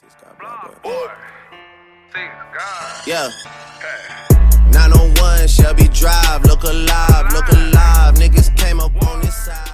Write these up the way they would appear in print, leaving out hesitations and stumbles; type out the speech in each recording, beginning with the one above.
Boy, see, God. Yeah. Hey. 901 Shelby Drive, look alive, niggas came up on this side.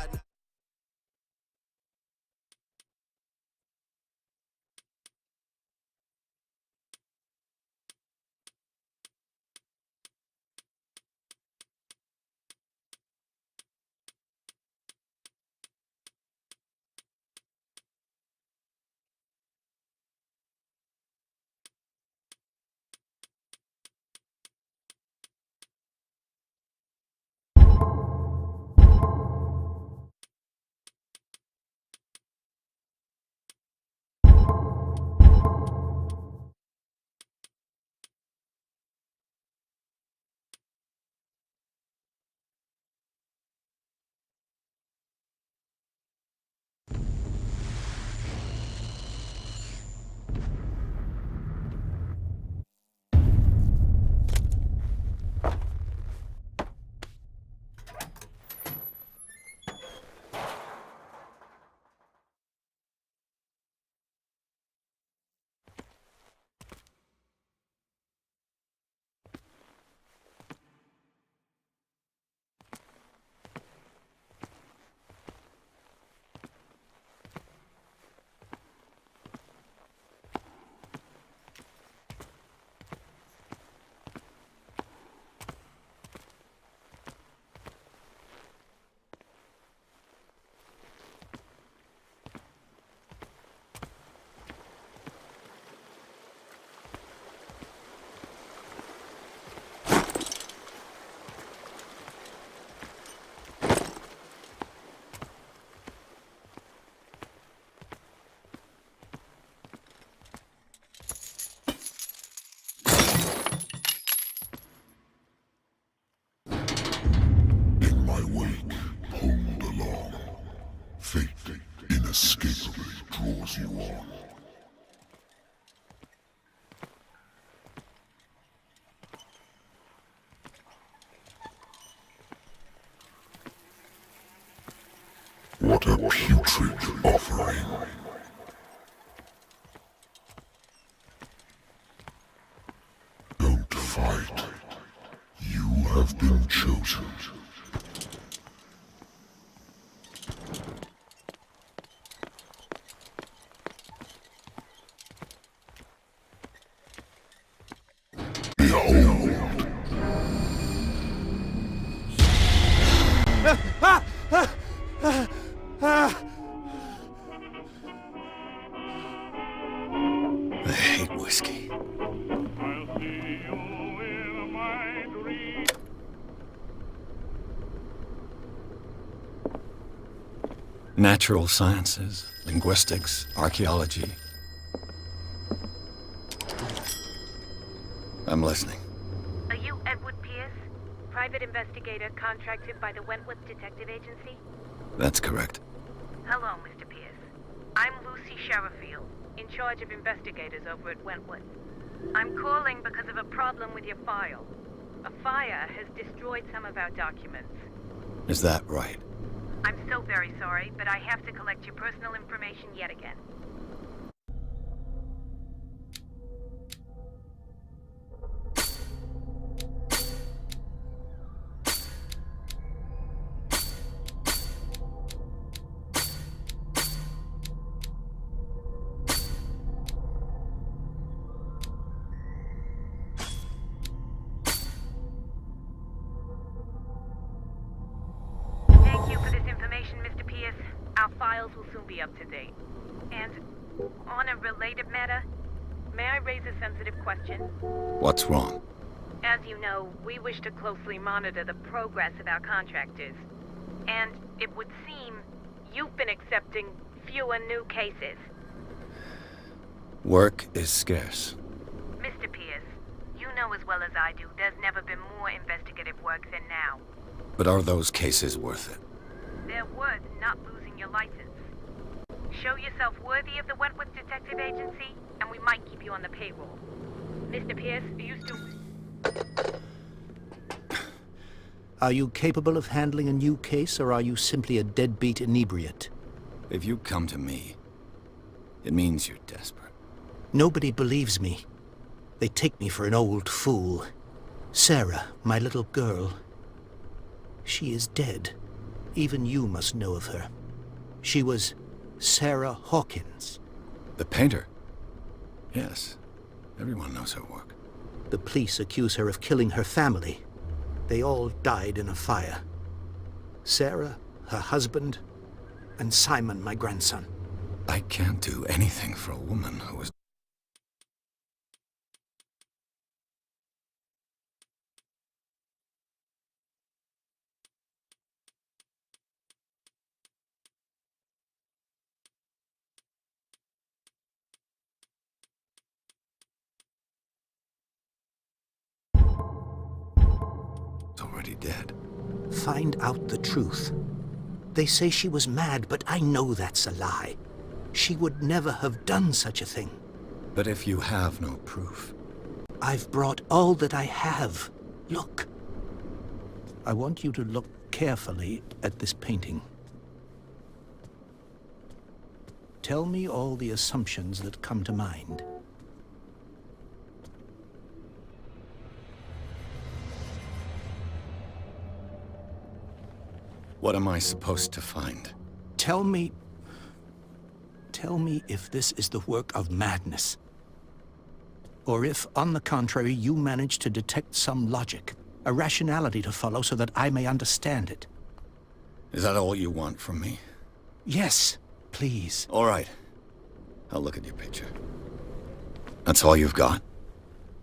Fate inescapably draws you on. What a putrid offering. Don't fight. You have been chosen. I hate whiskey. Natural sciences, linguistics, archaeology. I'm listening. Are you Edward Pierce, private investigator contracted by the Wentworth Detective Agency? That's correct. Hello, Mr. Pierce. I'm Lucy Sherifield, in charge of investigators over at Wentworth. I'm calling because of a problem with your file. A fire has destroyed some of our documents. Is that right? I'm so very sorry, but I have to collect your personal information yet again. Thank you for this information, Mr. Pierce. Our files will soon be up to date. And on a related matter, may I raise a sensitive question? What's wrong? As you know, we wish to closely monitor the progress of our contractors. And it would seem you've been accepting fewer new cases. Work is scarce. Mr. Pierce, you know as well as I do, there's never been more investigative work than now. But are those cases worth it? They're worth not losing your license. Show yourself worthy of the Wentworth Detective Agency, and we might keep you on the payroll. Mr. Pierce, are you still... Are you capable of handling a new case, or are you simply a deadbeat inebriate? If you come to me, it means you're desperate. Nobody believes me. They take me for an old fool. Sarah, my little girl, she is dead. Even you must know of her. She was Sarah Hawkins. The painter? Yes. Everyone knows her work. The police accuse her of killing her family. They all died in a fire. Sarah, her husband, and Simon, my grandson. I can't do anything for a woman who was... already dead. Find out the truth. They say she was mad, but I know that's a lie. She would never have done such a thing. But if you have no proof... I've brought all that I have. Look. I want you to look carefully at this painting. Tell me all the assumptions that come to mind. What am I supposed to find? Tell me if this is the work of madness. Or if, on the contrary, you manage to detect some logic, a rationality to follow so that I may understand it. Is that all you want from me? Yes, please. All right. I'll look at your picture. That's all you've got?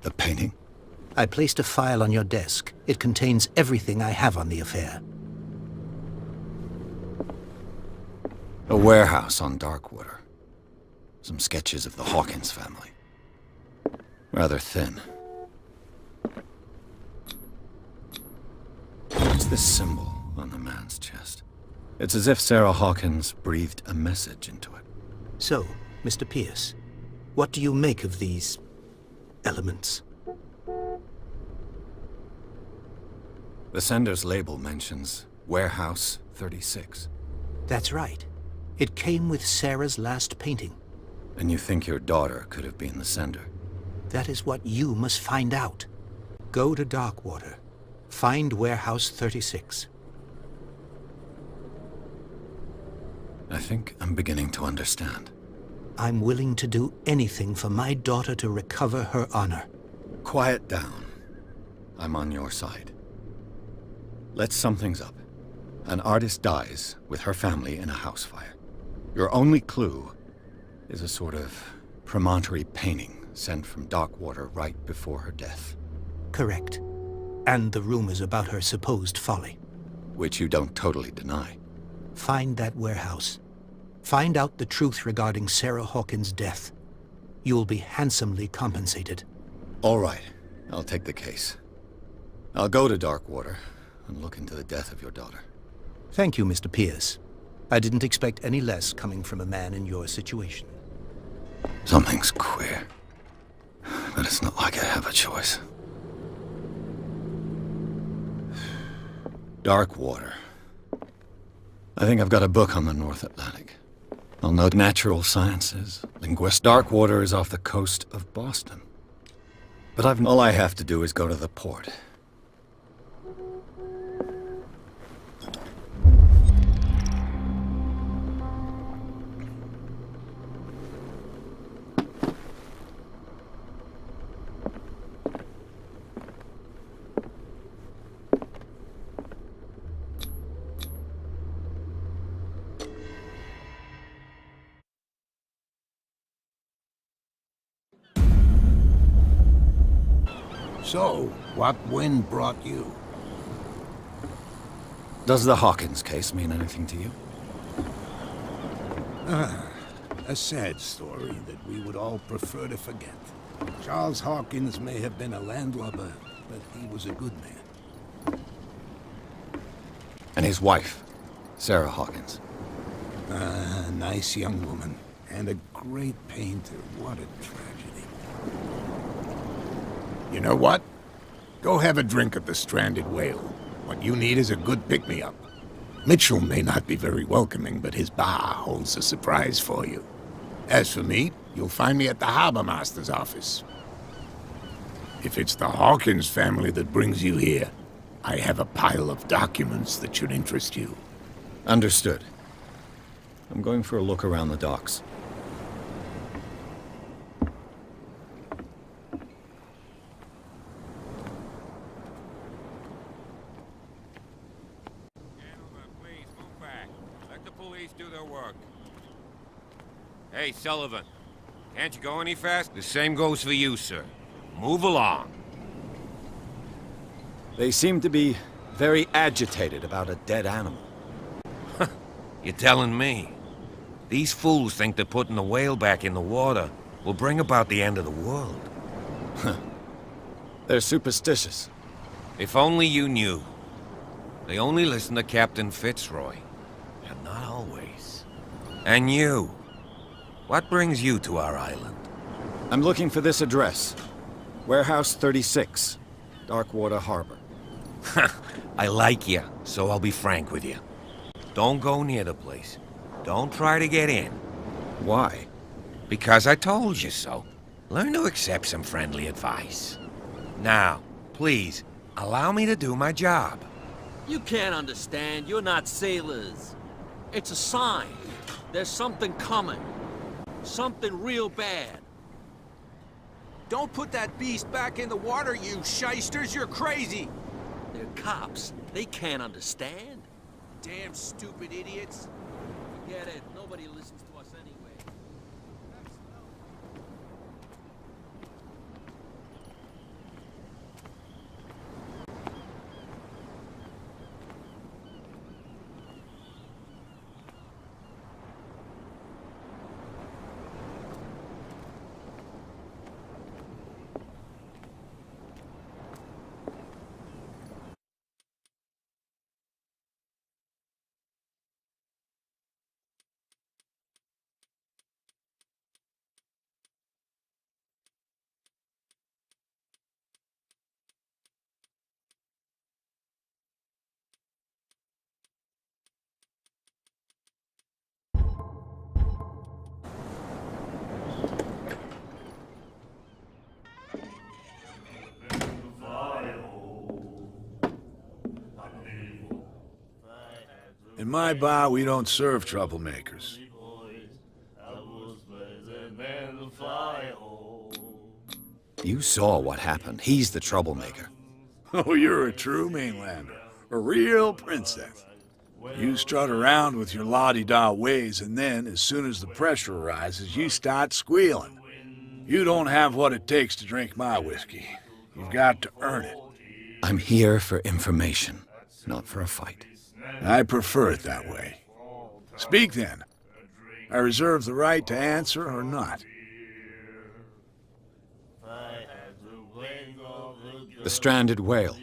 The painting? I placed a file on your desk. It contains everything I have on the affair. A warehouse on Darkwater. Some sketches of the Hawkins family. Rather thin. What's this symbol on the man's chest? It's as if Sarah Hawkins breathed a message into it. So, Mr. Pierce, what do you make of these elements? The sender's label mentions Warehouse 36. That's right. It came with Sarah's last painting. And you think your daughter could have been the sender? That is what you must find out. Go to Darkwater. Find Warehouse 36. I think I'm beginning to understand. I'm willing to do anything for my daughter to recover her honor. Quiet down. I'm on your side. Let's sum things up. An artist dies with her family in a house fire. Your only clue is a sort of promontory painting sent from Darkwater right before her death. Correct. And the rumors about her supposed folly. Which you don't totally deny. Find that warehouse. Find out the truth regarding Sarah Hawkins' death. You'll be handsomely compensated. All right. I'll take the case. I'll go to Darkwater and look into the death of your daughter. Thank you, Mr. Pierce. I didn't expect any less coming from a man in your situation. Something's queer. But it's not like I have a choice. Darkwater. I think I've got a book on the North Atlantic. I'll note natural sciences, linguistics. Darkwater is off the coast of Boston. But all I have to do is go to the port. So, what wind brought you? Does the Hawkins case mean anything to you? A sad story that we would all prefer to forget. Charles Hawkins may have been a landlubber, but he was a good man. And his wife, Sarah Hawkins. A nice young woman, and a great painter. What a tragedy. You know what? Go have a drink at the Stranded Whale. What you need is a good pick-me-up. Mitchell may not be very welcoming, but his bar holds a surprise for you. As for me, you'll find me at the Harbor Master's office. If it's the Hawkins family that brings you here, I have a pile of documents that should interest you. Understood. I'm going for a look around the docks. Please move back. Let the police do their work. Hey, Sullivan. Can't you go any fast? The same goes for you, sir. Move along. They seem to be very agitated about a dead animal. You're telling me? These fools think that putting the whale back in the water will bring about the end of the world. They're superstitious. If only you knew. They only listen to Captain Fitzroy. And not always. And you. What brings you to our island? I'm looking for this address. Warehouse 36, Darkwater Harbor. I like you, so I'll be frank with you. Don't go near the place. Don't try to get in. Why? Because I told you so. Learn to accept some friendly advice. Now, please, allow me to do my job. You can't understand. You're not sailors. It's a sign. There's something coming. Something real bad. Don't put that beast back in the water, you shysters! You're crazy! They're cops. They can't understand. Damn stupid idiots! Forget it. Nobody listens to us anyway. In my bar, we don't serve troublemakers. You saw what happened. He's the troublemaker. Oh, you're a true mainlander. A real princess. You strut around with your la-di-da ways, and then, as soon as the pressure arises, you start squealing. You don't have what it takes to drink my whiskey. You've got to earn it. I'm here for information, not for a fight. I prefer it that way. Speak then. I reserve the right to answer or not. The stranded whale.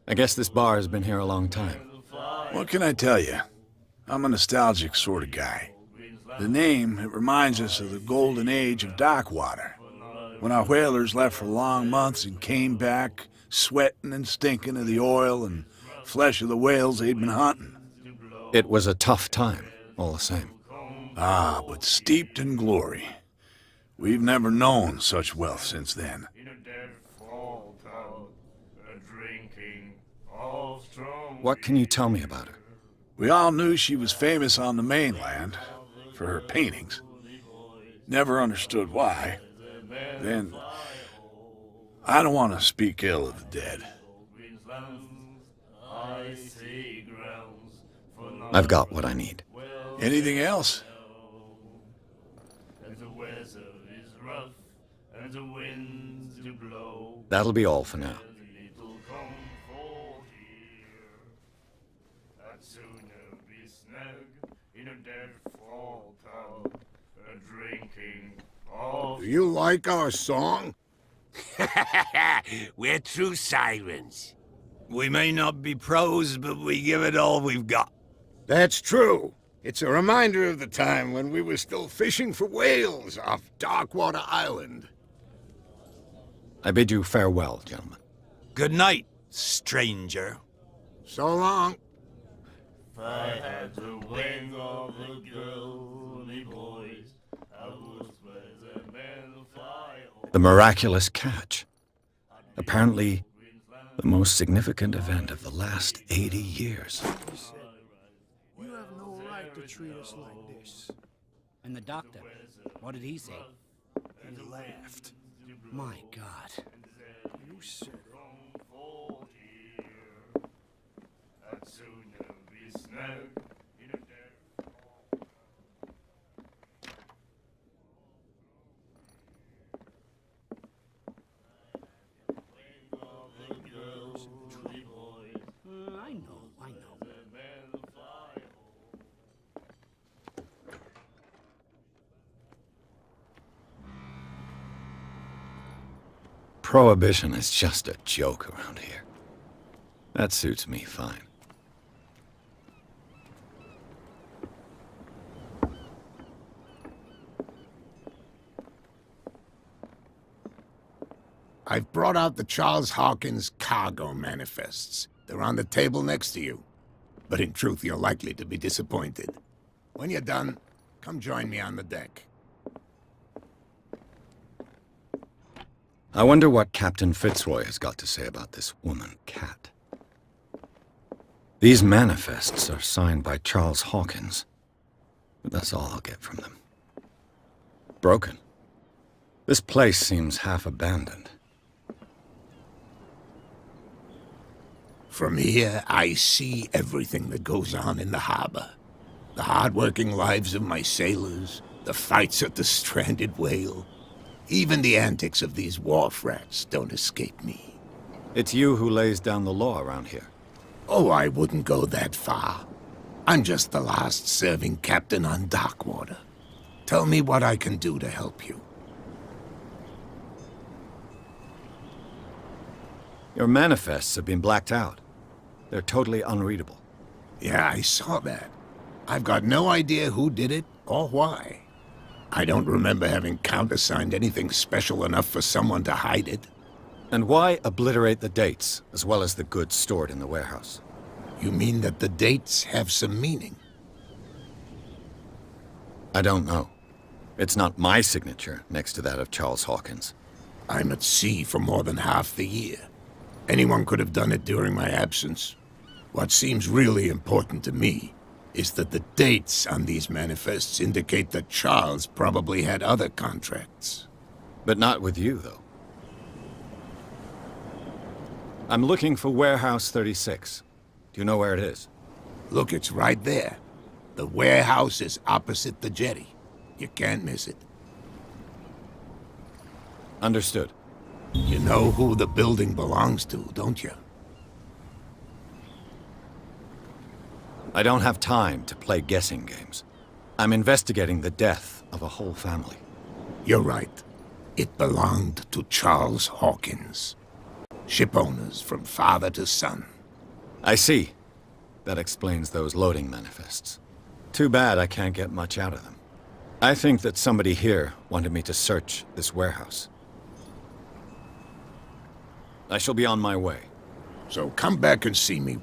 I guess this bar has been here a long time. What can I tell you? I'm a nostalgic sort of guy. The name, it reminds us of the golden age of dockwater, when our whalers left for long months and came back sweating and stinking of the oil and flesh of the whales they'd been hunting. It was a tough time, all the same. Ah, but steeped in glory. We've never known such wealth since then. What can you tell me about her? We all knew she was famous on the mainland for her paintings. Never understood why. Then, I don't want to speak ill of the dead. I've got what I need. Anything else? That'll be all for now. Do you like our song? We're true sirens. We may not be pros, but we give it all we've got. That's true. It's a reminder of the time when we were still fishing for whales off Darkwater Island. I bid you farewell, gentlemen. Good night, stranger. So long. If I had the wing of a girl, me boys, I would The miraculous catch. Apparently, the most significant event of the last 80 years. You have no right to treat us like this. And the doctor, what did he say? He laughed. My God. You said it. I know. Prohibition is just a joke around here. That suits me fine. I've brought out the Charles Hawkins cargo manifests. They're on the table next to you. But in truth, you're likely to be disappointed. When you're done, come join me on the deck. I wonder what Captain Fitzroy has got to say about this woman, Cat. These manifests are signed by Charles Hawkins, but that's all I'll get from them. Broken. This place seems half abandoned. From here, I see everything that goes on in the harbor. The hard-working lives of my sailors, the fights at the stranded whale. Even the antics of these wharf rats don't escape me. It's you who lays down the law around here. Oh, I wouldn't go that far. I'm just the last serving captain on Darkwater. Tell me what I can do to help you. Your manifests have been blacked out. They're totally unreadable. Yeah, I saw that. I've got no idea who did it or why. I don't remember having countersigned anything special enough for someone to hide it. And why obliterate the dates, as well as the goods stored in the warehouse? You mean that the dates have some meaning? I don't know. It's not my signature next to that of Charles Hawkins. I'm at sea for more than half the year. Anyone could have done it during my absence. What seems really important to me is that the dates on these manifests indicate that Charles probably had other contracts. But not with you, though. I'm looking for Warehouse 36. Do you know where it is? Look, it's right there. The warehouse is opposite the jetty. You can't miss it. Understood. You know who the building belongs to, don't you? I don't have time to play guessing games. I'm investigating the death of a whole family. You're right. It belonged to Charles Hawkins. Ship owners from father to son. I see. That explains those loading manifests. Too bad I can't get much out of them. I think that somebody here wanted me to search this warehouse. I shall be on my way. So come back and see me.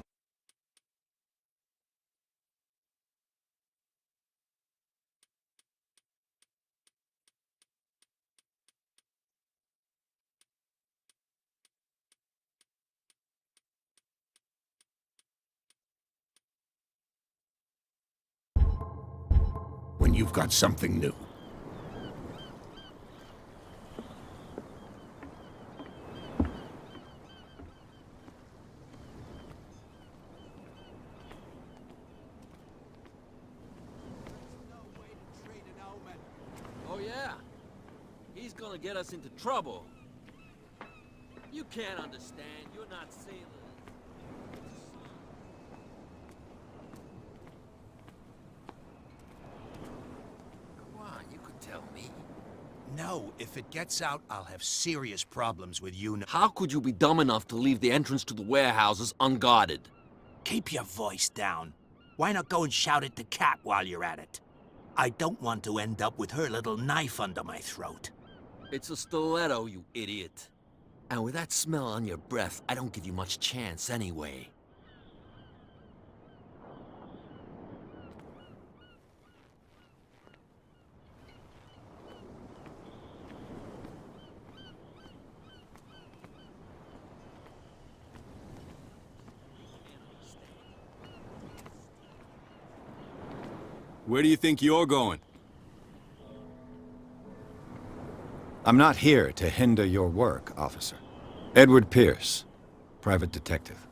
When you've got something new. Oh yeah? He's gonna get us into trouble. You can't understand. You're not sailors. Come on, you could tell me. No, if it gets out, I'll have serious problems with you. How could you be dumb enough to leave the entrance to the warehouses unguarded? Keep your voice down. Why not go and shout at the cat while you're at it? I don't want to end up with her little knife under my throat. It's a stiletto, you idiot. And with that smell on your breath, I don't give you much chance anyway. Where do you think you're going? I'm not here to hinder your work, officer. Edward Pierce, private detective.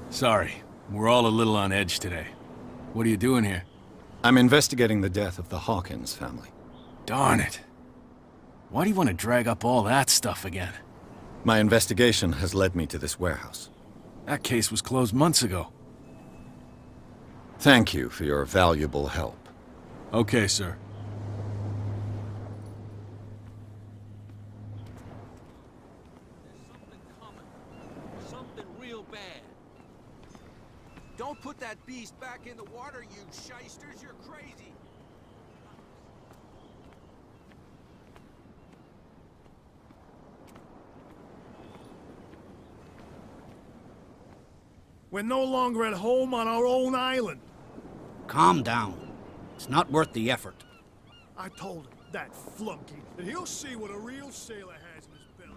Sorry, we're all a little on edge today. What are you doing here? I'm investigating the death of the Hawkins family. Darn it. Why do you want to drag up all that stuff again? My investigation has led me to this warehouse. That case was closed months ago. Thank you for your valuable help. Okay, sir. Something real bad. Don't put that beast back in the water, you shysters. You're crazy. We're no longer at home on our own island. Calm down. It's not worth the effort. I told him, that flunky, that he'll see what a real sailor has in his belly.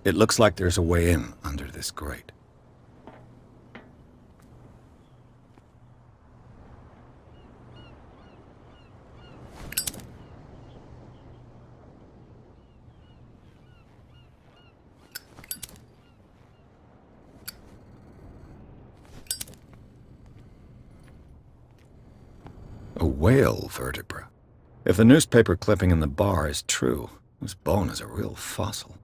It looks like there's a way in under this grate. A whale vertebra. If the newspaper clipping in the bar is true, this bone is a real fossil.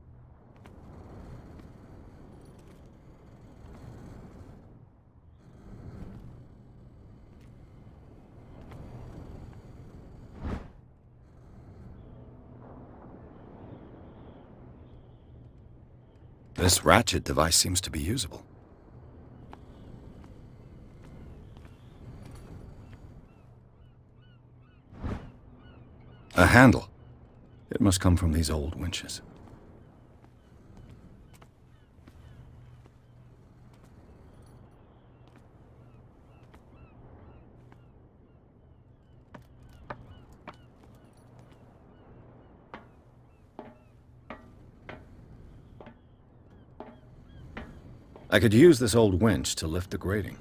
This ratchet device seems to be usable. A handle. It must come from these old winches. I could use this old winch to lift the grating.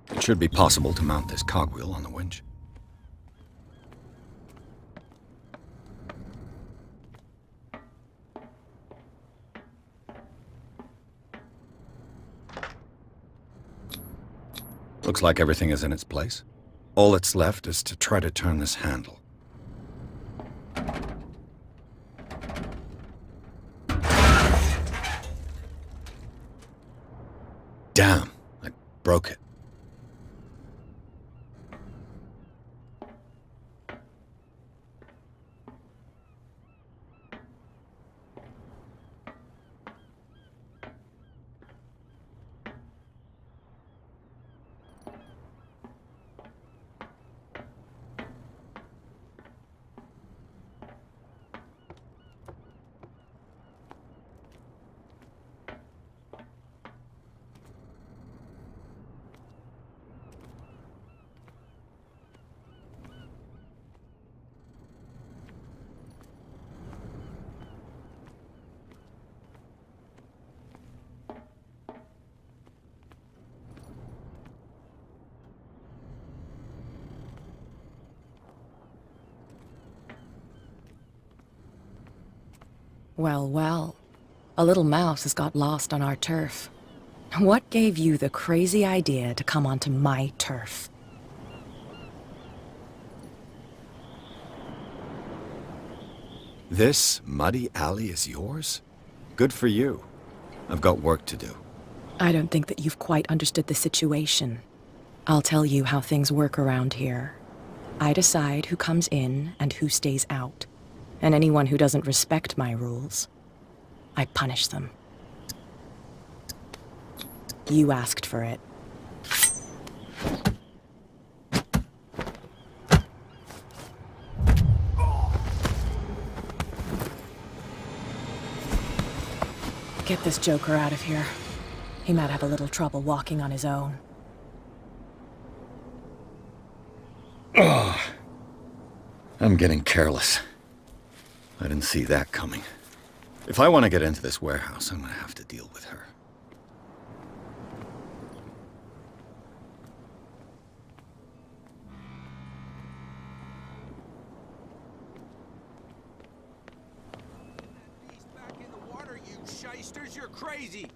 It should be possible to mount this cogwheel on the winch. Looks like everything is in its place. All that's left is to try to turn this handle. Damn, I broke it. Well, well. A little mouse has got lost on our turf. What gave you the crazy idea to come onto my turf? This muddy alley is yours? Good for you. I've got work to do. I don't think that you've quite understood the situation. I'll tell you how things work around here. I decide who comes in and who stays out. And anyone who doesn't respect my rules, I punish them. You asked for it. Get this joker out of here. He might have a little trouble walking on his own. Ugh. I'm getting careless. I didn't see that coming. If I want to get into this warehouse, I'm going to have to deal with her. Back in the water, you shysters! You're crazy!